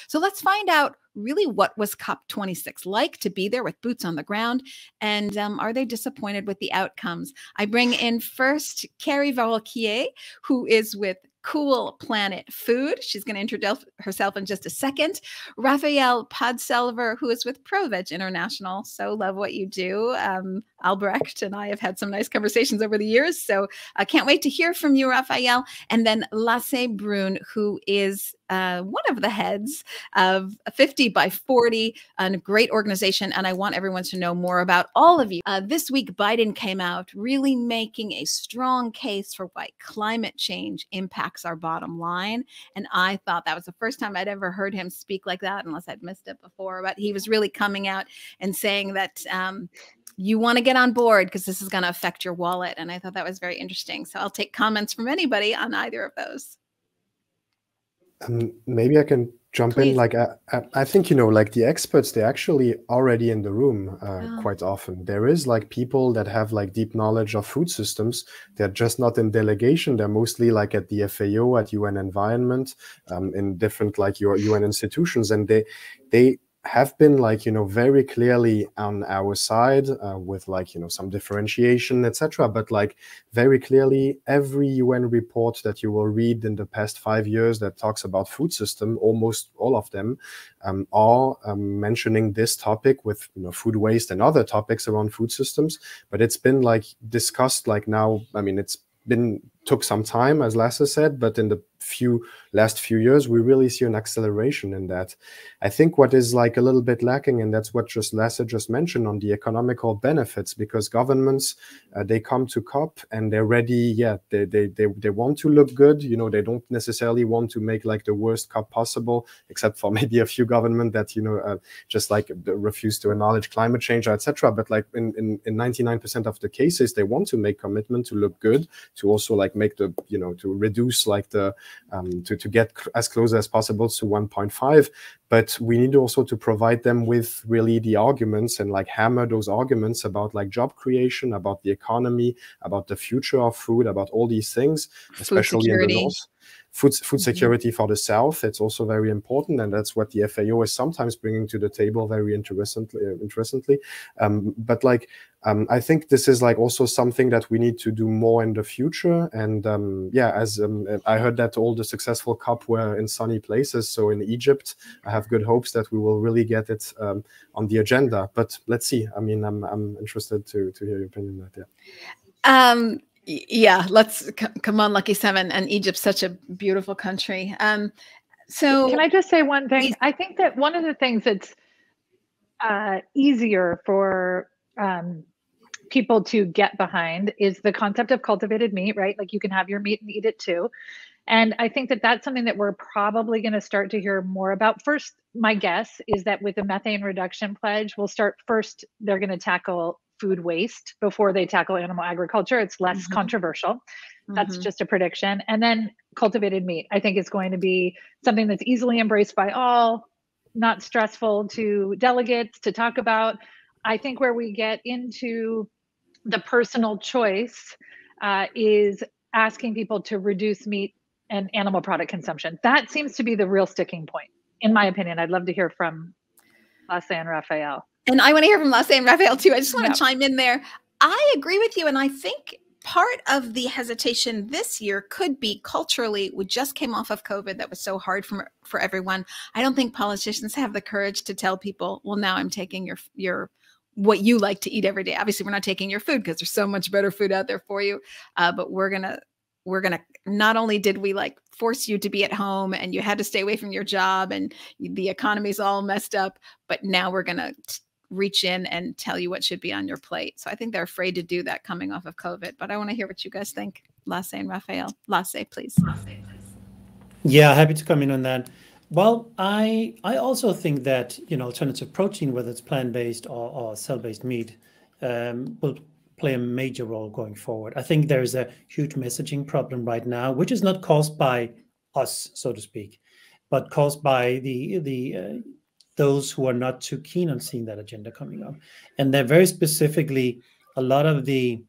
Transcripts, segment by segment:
So let's find out really what was COP26 like, to be there with boots on the ground, and are they disappointed with the outcomes? I bring in first Carrie Varoquiers, who is with Cool Planet Food. She's going to introduce herself in just a second. Raphael Podselver, who is with ProVeg International. So love what you do. Albrecht and I have had some nice conversations over the years. So I can't wait to hear from you, Raphael. And then Lasse Bruun, who is one of the heads of 50 by 40, a great organization. And I want everyone to know more about all of you. This week, Biden came out really making a strong case for why climate change impacts our bottom line. And I thought that was the first time I'd ever heard him speak like that, unless I'd missed it before. But he was really coming out and saying that you want to get on board because this is going to affect your wallet. And I thought that was very interesting. So I'll take comments from anybody on either of those. Maybe I can jump Please. in. Like, I think, like the experts, they're actually already in the room quite often. There is like people that have like deep knowledge of food systems. They're just not in delegation. They're mostly like at the FAO, at UN Environment, in different like your UN institutions. And they have been like, very clearly on our side with like, some differentiation, etc. But like very clearly, every UN report that you will read in the past 5 years that talks about food system, almost all of them are mentioning this topic with, food waste and other topics around food systems. But it's been like discussed like now, I mean, took some time, as Lasse said, but in the last few years, we really see an acceleration in that. I think what is like a little bit lacking, and that's what Lasse just mentioned on the economical benefits, because governments, they come to COP and they're ready. Yeah, they want to look good. They don't necessarily want to make like the worst COP possible, except for maybe a few governments that, just like refuse to acknowledge climate change, etc. But like in 99% of the cases, they want to make commitment to look good, to also like make the, to reduce like the, to get as close as possible to 1.5. But we need also to provide them with really the arguments and like hammer those arguments about like job creation, about the economy, about the future of food, about all these things, especially in the North. Food security for the South, it's also very important, and that's what the FAO is sometimes bringing to the table very interestingly. But like, I think this is like also something that we need to do more in the future. And yeah, as I heard that all the successful COP were in sunny places. So in Egypt, I have good hopes that we will really get it on the agenda. But let's see. I mean, I'm interested to hear your opinion on that. Yeah. Yeah, let's come on, Lucky Seven. And Egypt's such a beautiful country. So can I just say one thing? I think that one of the things that's easier for people to get behind is the concept of cultivated meat, right? Like you can have your meat and eat it too. And I think that that's something that we're probably going to start to hear more about. First, my guess is that with the methane reduction pledge, they're going to tackle food waste before they tackle animal agriculture. It's less controversial. That's just a prediction. And then cultivated meat, I think, is going to be something that's easily embraced by all, not stressful to delegates to talk about. I think where we get into the personal choice is asking people to reduce meat and animal product consumption. That seems to be the real sticking point, in my opinion. I'd love to hear from Lasse and Raphael. And I want to hear from Lasse and Raphael too. I just want to chime in there. I agree with you. And I think part of the hesitation this year could be culturally, we just came off of COVID. That was so hard for everyone. I don't think politicians have the courage to tell people, well, now I'm taking your what you like to eat every day. Obviously, we're not taking your food because there's so much better food out there for you. But we're gonna not only did we like force you to be at home and you had to stay away from your job and the economy's all messed up, but now we're gonna reach in and tell you what should be on your plate. So I think they're afraid to do that coming off of COVID. But I want to hear what you guys think, Lasse and Raphael. Lasse, please. Yeah, happy to come in on that. Well, I also think that alternative protein, whether it's plant-based or cell-based meat, will play a major role going forward. I think there is a huge messaging problem right now, which is not caused by us, so to speak, but caused by those who are not too keen on seeing that agenda coming up. And they're very specifically a lot of the,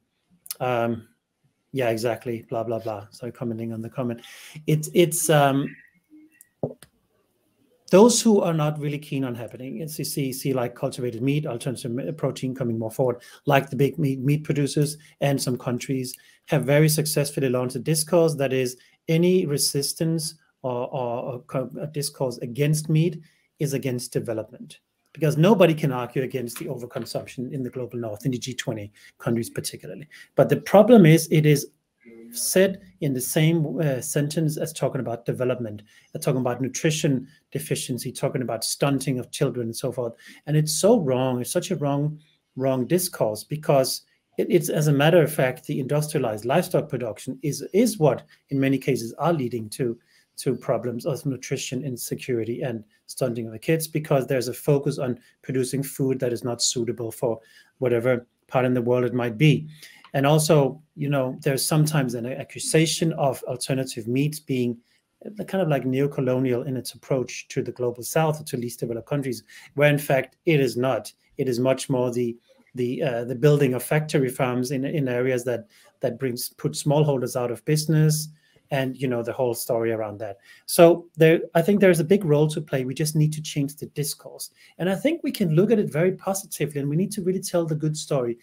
yeah, exactly, blah, blah, blah. Sorry, commenting on the comment. those who are not really keen on happening, it's you see like cultivated meat, alternative protein coming more forward, like the big meat producers, and some countries have very successfully launched a discourse that is any resistance or a discourse against meat is against development, because nobody can argue against the overconsumption in the global north, in the G20 countries particularly. But the problem is it is said in the same sentence as talking about development, talking about nutrition deficiency, talking about stunting of children and so forth. And it's so wrong. It's such a wrong discourse, because it's, as a matter of fact, the industrialized livestock production is what in many cases are leading to problems of nutrition insecurity and stunting of the kids, because there's a focus on producing food that is not suitable for whatever part in the world it might be. And also, there's sometimes an accusation of alternative meats being kind of like neo-colonial in its approach to the global south or to least developed countries, where in fact it is not. It is much more the building of factory farms in areas that put smallholders out of business, and the whole story around that. So I think there's a big role to play. We just need to change the discourse, and I think we can look at it very positively, and we need to really tell the good story.